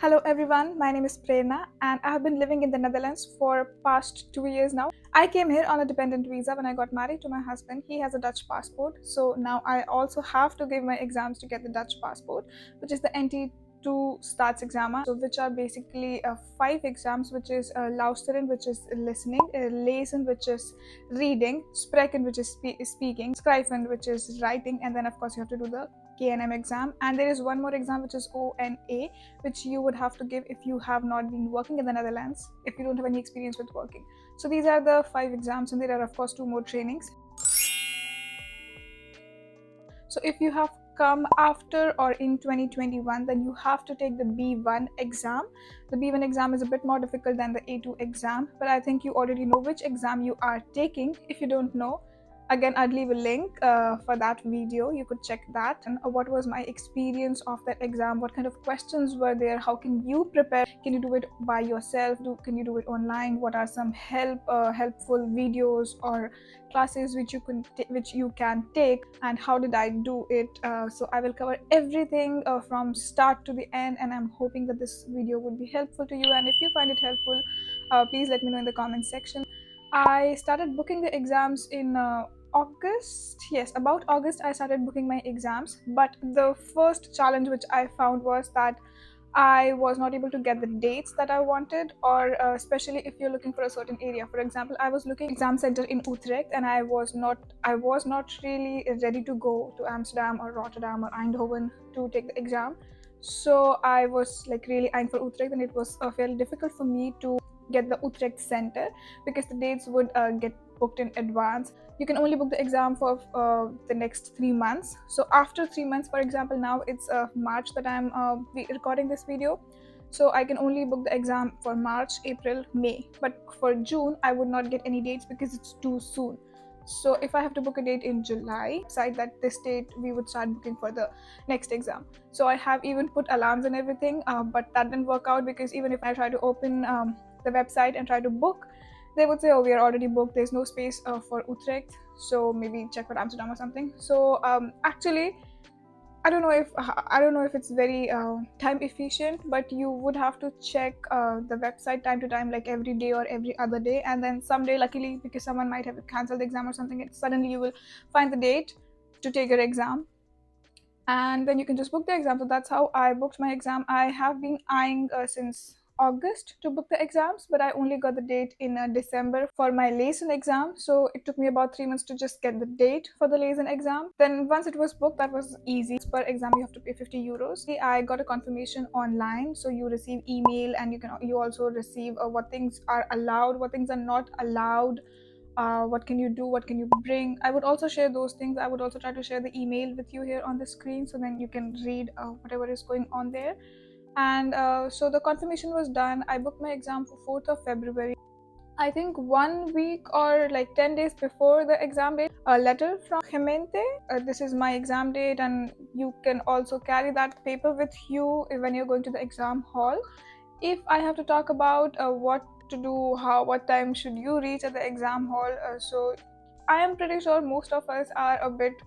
Hello everyone, my name is Prerna and I have been living in the Netherlands for past 2 years now. I came here on a dependent visa when I got married to my husband. He has a Dutch passport, so now I also have to give my exams to get the Dutch passport, which is the NT2 Staatsexamen, so which are basically five exams, which is Luisteren, which is listening, Lezen, which is reading, Spreken, which is speaking, Schrijven, which is writing, and then of course you have to do the KNM exam, and there is one more exam which is ONA, which you would have to give if you have not been working in the Netherlands, if you don't have any experience with working. So these are the five exams, and there are of course two more trainings. So if you have come after or in 2021, then you have to take the B1 exam. The B1 exam is a bit more difficult than the A2 exam, but I think you already know which exam you are taking. If you don't know, again I'd leave a link for that video, you could check that. And what was my experience of that exam, what kind of questions were there, how can you prepare, can you do it by yourself, can you do it online, what are some helpful videos or classes which you can take, and how did I do it. So I will cover everything from start to the end, and I'm hoping that this video would be helpful to you. And if you find it helpful, please let me know in the comment section. I started booking the exams in August. Yes, about August I started booking my exams. But the first challenge which I found was that I was not able to get the dates that I wanted, or especially if you're looking for a certain area. For example, I was looking exam center in Utrecht, and I was not really ready to go to Amsterdam or Rotterdam or Eindhoven to take the exam. So I was like really eyeing for Utrecht, and it was fairly difficult for me to get the Utrecht center because the dates would get booked in advance. You can only book the exam for the next 3 months. So after 3 months, for example, now it's March that I'm recording this video, so I can only book the exam for March, April, May. But for June I would not get any dates because it's too soon. So if I have to book a date in July, decide that this date we would start booking for the next exam. So I have even put alarms and everything, but that didn't work out because even if I try to open the website and try to book, they would say, oh, we are already booked, there's no space for Utrecht, so maybe check for Amsterdam or something. So actually I don't know if it's very time efficient, but you would have to check the website time to time, like every day or every other day, and then someday, luckily, because someone might have cancelled the exam or something, suddenly you will find the date to take your exam, and then you can just book the exam. So that's how I booked my exam. I have been eyeing since August to book the exams, but I only got the date in December for my Lezen exam. So it took me about 3 months to just get the date for the Lezen exam. Then once it was booked, that was easy. Per exam, you have to pay 50 euros. I got a confirmation online, so you receive email, and you also receive what things are allowed, what things are not allowed, what can you do, what can you bring. I would also share those things. I would also try to share the email with you here on the screen, so then you can read whatever is going on there. And so the confirmation was done. I booked my exam for 4th of February. I think 1 week or like 10 days before the exam date, a letter from Gemeente. This is my exam date, and you can also carry that paper with you when you're going to the exam hall. If I have to talk about what to do, what time should you reach at the exam hall, so I am pretty sure most of us are a bit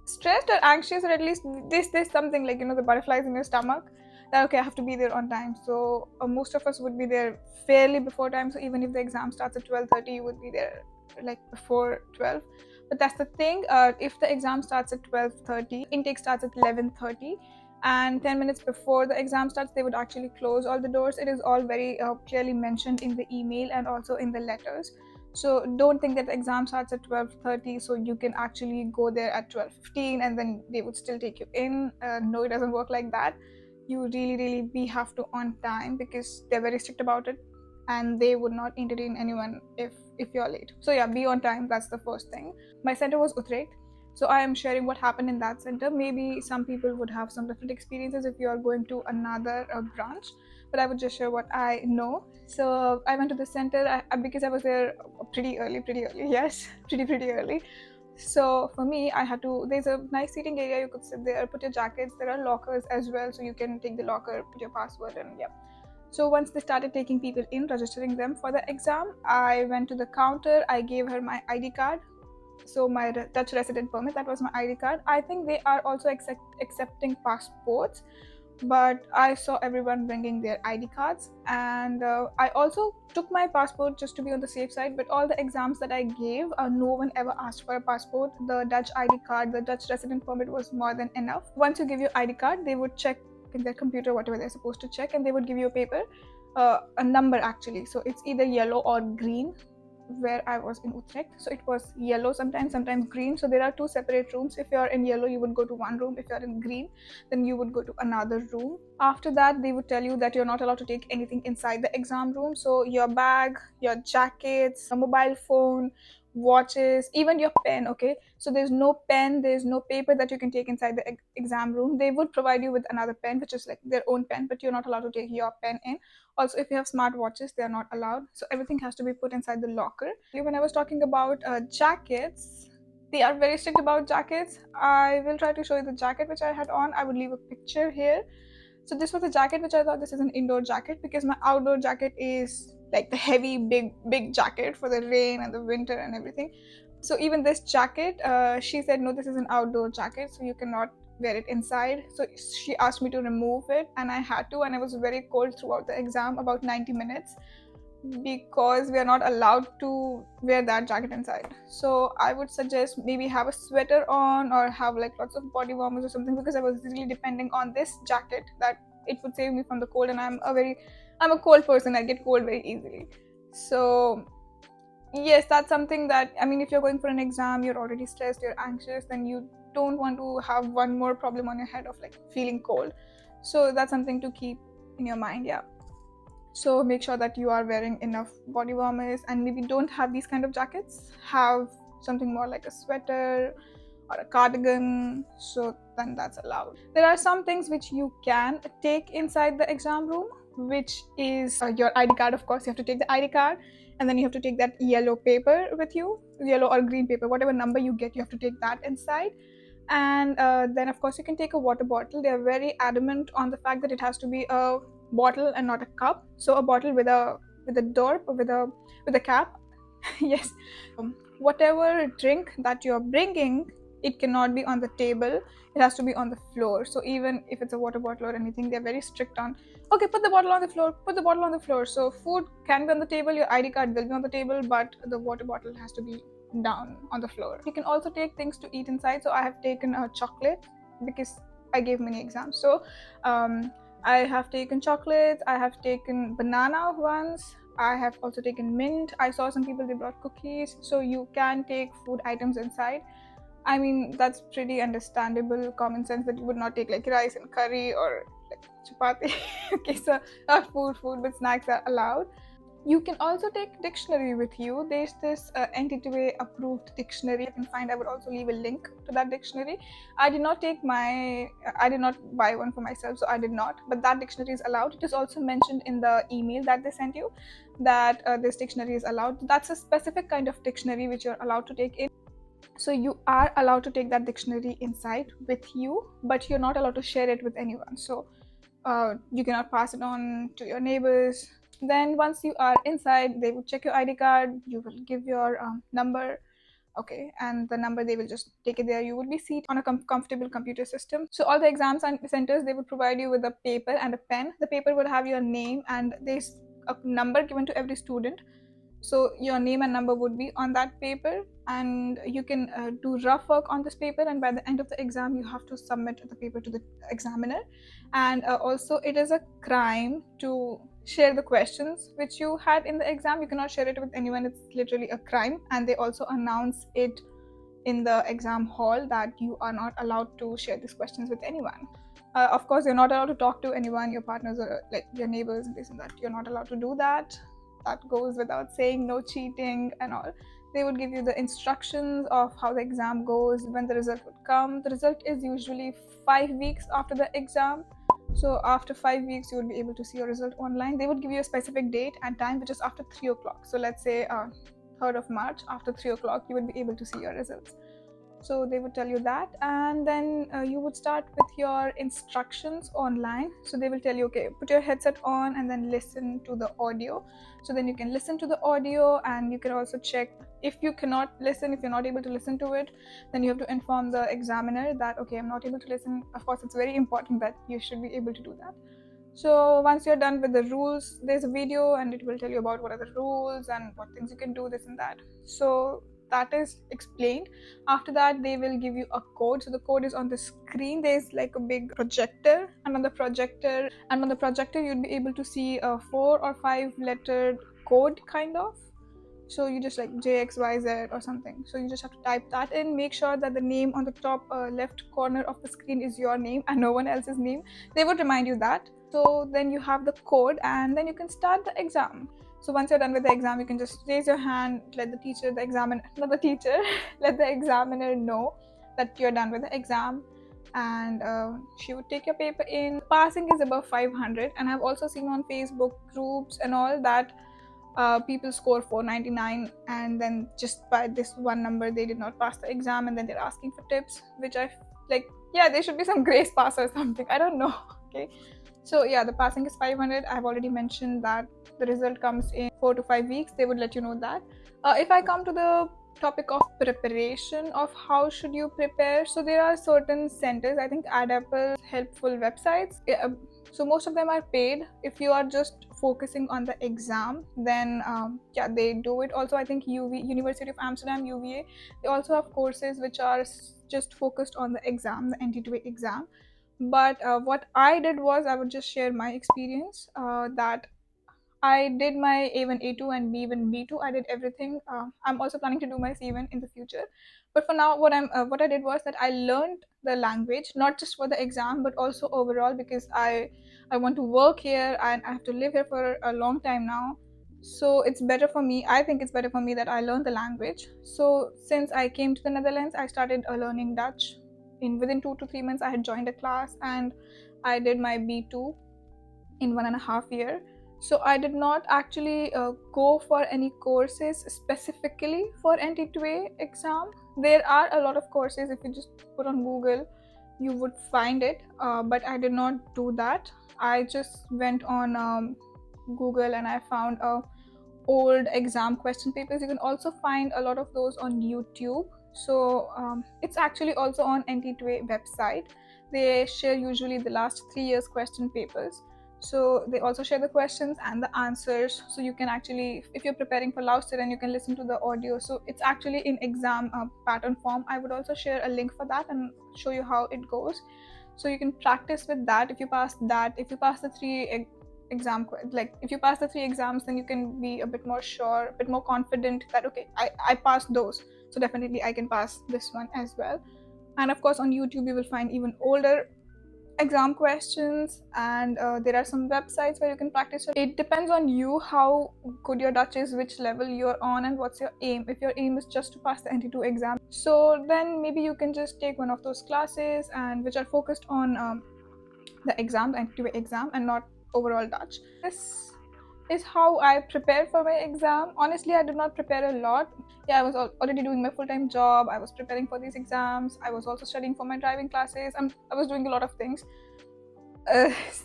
stressed or anxious, or at least there's something like, the butterflies in your stomach, that okay, I have to be there on time. So most of us would be there fairly before time. So even if the exam starts at 12:30, you would be there like before 12. But that's the thing, if the exam starts at 12:30, intake starts at 11:30, and 10 minutes before the exam starts, they would actually close all the doors. It is all very clearly mentioned in the email and also in the letters. So don't think that the exam starts at 12:30, so you can actually go there at 12:15 and then they would still take you in. No, it doesn't work like that. You really have to on time, because they're very strict about it, and they would not entertain anyone if you're late. So yeah, be on time. That's the first thing. My center was Utrecht, so I am sharing what happened in that center. Maybe some people would have some different experiences if you are going to another branch, but I would just share what I know. So I went to the center because I was there pretty early. Yes, pretty early. So for me, there's a nice seating area. You could sit there, put your jackets. There are lockers as well, so you can take the locker, put your password, and yeah. So once they started taking people in, registering them for the exam, I went to the counter. I gave her my ID card. So my Dutch resident permit, that was my ID card. I think they are also accepting passports, but I saw everyone bringing their ID cards, and I also took my passport just to be on the safe side. But all the exams that I gave, no one ever asked for a passport. The Dutch ID card, the Dutch resident permit was more than enough. Once you give your ID card, they would check in their computer whatever they're supposed to check, and they would give you a paper, a number actually. So it's either yellow or green. Where I was in Utrecht, so it was yellow sometimes green. So there are two separate rooms. If you're in yellow, you would go to one room. If you're in green, then you would go to another room. After that, they would tell you that you're not allowed to take anything inside the exam room. So your bag, your jackets, your mobile phone, watches, even your pen. Okay, so there's no pen, there's no paper that you can take inside the exam room. They would provide you with another pen, which is like their own pen, but you're not allowed to take your pen in. Also, if you have smart watches, they are not allowed. So everything has to be put inside the locker. When I was talking about jackets, they are very strict about jackets. I will try to show you the jacket which I had on. I would leave a picture here. So this was a jacket which I thought this is an indoor jacket, because my outdoor jacket is like the heavy big jacket for the rain and the winter and everything. So even this jacket, she said no, this is an outdoor jacket, so you cannot wear it inside. So she asked me to remove it, and I had to, and I was very cold throughout the exam, about 90 minutes, because we are not allowed to wear that jacket inside. So I would suggest maybe have a sweater on, or have like lots of body warmers or something, because I was really depending on this jacket that it would save me from the cold, and I'm a cold person. I get cold very easily. So yes, that's something that, I mean, if you're going for an exam, you're already stressed, you're anxious, then you don't want to have one more problem on your head of like feeling cold. So that's something to keep in your mind. Yeah, so make sure that you are wearing enough body warmers, and maybe don't have these kind of jackets, have something more like a sweater or a cardigan, so then that's allowed. There are some things which you can take inside the exam room, which is your ID card. Of course, you have to take the ID card, and then you have to take that yellow paper with you, yellow or green paper, whatever number you get, you have to take that inside. And then of course you can take a water bottle. They are very adamant on the fact that it has to be a bottle and not a cup. So a bottle with a door, or with a cap. Yes. Whatever drink that you're bringing, it cannot be on the table, it has to be on the floor. So even if it's a water bottle or anything, they're very strict on, okay, put the bottle on the floor, put the bottle on the floor. So food can be on the table, your ID card will be on the table, but the water bottle has to be down on the floor. You can also take things to eat inside. So I have taken a chocolate, because I gave many exams. So I have taken chocolates, I have taken banana once, I have also taken mint. I saw some people, they brought cookies. So you can take food items inside. I mean, that's pretty understandable, common sense, that you would not take like rice and curry or like chapati. Okay, so not food, but snacks are allowed. You can also take dictionary with you. There's this NT2 approved dictionary you can find. I would also leave a link to that dictionary. I did not buy one for myself, so I did not. But that dictionary is allowed. It is also mentioned in the email that they sent you, that this dictionary is allowed. That's a specific kind of dictionary which you're allowed to take in. So you are allowed to take that dictionary inside with you, but you're not allowed to share it with anyone. So you cannot pass it on to your neighbors. Then once you are inside, they will check your ID card, you will give your number, okay, and the number, they will just take it there. You will be seated on a comfortable computer system. So all the exam centers, they would provide you with a paper and a pen. The paper would have your name, and there's a number given to every student. So your name and number would be on that paper, and you can do rough work on this paper, and by the end of the exam you have to submit the paper to the examiner. And also, it is a crime to share the questions which you had in the exam. You cannot share it with anyone. It's literally a crime, and they also announce it in the exam hall that you are not allowed to share these questions with anyone. Of course, you're not allowed to talk to anyone, your partners or like your neighbors and this and that. You're not allowed to do that. That goes without saying. No cheating and all. They would give you the instructions of how the exam goes, when the result would come. The result is usually 5 weeks after the exam. So after 5 weeks, you would be able to see your result online. They would give you a specific date and time, which is after 3 o'clock. So let's say 3rd of March, after 3 o'clock, you would be able to see your results. So they would tell you that, and then you would start with your instructions online. So they will tell you, okay, put your headset on and then listen to the audio. So then you can listen to the audio, and you can also check if you cannot listen, if you're not able to listen to it, then you have to inform the examiner that, okay, I'm not able to listen. Of course, it's very important that you should be able to do that. So once you're done with the rules, there's a video and it will tell you about what are the rules and what things you can do, this and that. So that is explained. After that, they will give you a code. So the code is on the screen. There's like a big projector, and on the projector you'd be able to see a 4 or 5 lettered code kind of. So you just like JXYZ or something. So you just have to type that in. Make sure that the name on the top left corner of the screen is your name and no one else's name. They would remind you that. So then you have the code, and then you can start the exam. So once you're done with the exam, you can just raise your hand, let the teacher, the examiner, not the teacher, let the examiner know that you're done with the exam, and she would take your paper in. Passing is above 500, and I've also seen on Facebook groups and all that people score 499, and then just by this one number they did not pass the exam, and then they're asking for tips, which I like, yeah, there should be some grace pass or something, I don't know. Okay, so yeah, the passing is 500. I've already mentioned that the result comes in 4 to 5 weeks. They would let you know that. If I come to the topic of preparation, of how should you prepare, so there are certain centers, I think Adapple, helpful websites. So most of them are paid. If you are just focusing on the exam, then yeah, they do it. Also, I think University of Amsterdam, UVA, they also have courses which are just focused on the exam, the NT2 exam. But what I did was, I would just share my experience, that I did my A1, A2, and B1, B2. I did everything. I'm also planning to do my C1 in the future. But for now, what I did was that I learned the language, not just for the exam, but also overall, because I want to work here and I have to live here for a long time now. So it's better for me. I think it's better for me that I learn the language. So since I came to the Netherlands, I started learning Dutch. Within 2 to 3 months, I had joined a class and I did my B2 in 1.5 years. So I did not actually go for any courses specifically for NT2A exam. There are a lot of courses. If you just put on Google, you would find it. But I did not do that. I just went on Google and I found old exam question papers. You can also find a lot of those on YouTube. So it's actually also on NT2A website. They share usually the last 3 years question papers. So they also share the questions and the answers. So you can actually, if you're preparing for Lauster, and you can listen to the audio. So it's actually in exam pattern form. I would also share a link for that and show you how it goes. So you can practice with that. If you pass that, if you pass the if you pass the 3 exams, then you can be a bit more sure, a bit more confident that, okay, I passed those, so definitely I can pass this one as well. And of course on YouTube you will find even older exam questions, and there are some websites where you can practice. It depends on you how good your Dutch is, which level you're on, and what's your aim. If your aim is just to pass the NT2 exam, so then maybe you can just take one of those classes and which are focused on the exam, the NT2 exam, and not overall Dutch. This is how I prepared for my exam. Honestly, I did not prepare a lot. Yeah, I was already doing my full-time job. I was preparing for these exams. I was also studying for my driving classes. I was doing a lot of things.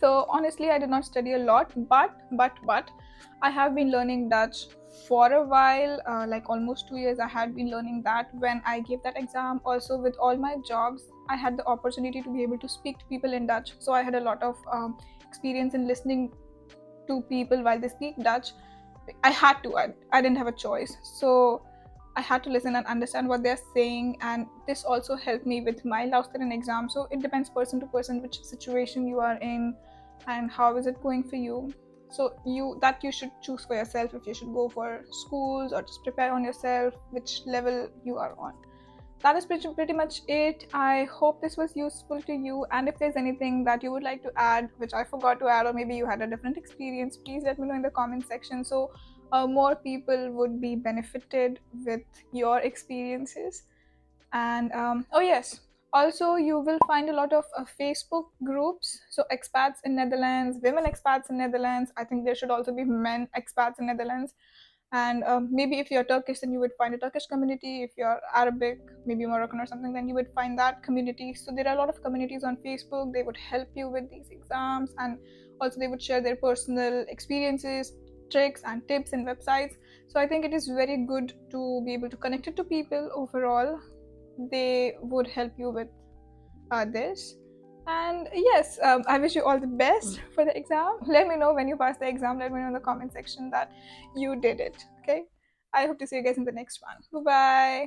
So honestly, I did not study a lot, but I have been learning Dutch for a while, like almost 2 years. I had been learning that when I gave that exam. Also, with all my jobs, I had the opportunity to be able to speak to people in Dutch. So I had a lot of experience in listening to people while they speak Dutch. I had to. I didn't have a choice. So I had to listen and understand what they're saying, and this also helped me with my Lausterin exam. So it depends person to person which situation you are in and how is it going for you. So you should choose for yourself if you should go for schools or just prepare on yourself, which level you are on. That is pretty much it. I hope this was useful to you, and if there's anything that you would like to add which I forgot to add, or maybe you had a different experience, please let me know in the comment section, so more people would be benefited with your experiences. And oh yes, also you will find a lot of Facebook groups, so expats in Netherlands, women expats in Netherlands. I think there should also be men expats in Netherlands. And maybe if you're Turkish, then you would find a Turkish community. If you're Arabic, maybe Moroccan or something, then you would find that community. So there are a lot of communities on Facebook. They would help you with these exams, and also they would share their personal experiences, tricks and tips and websites. So I think it is very good to be able to connect it to people overall. They would help you with this. And yes, I wish you all the best for the exam. Let me know when you pass the exam. Let me know in the comment section that you did it. Okay. I hope to see you guys in the next one. Bye bye.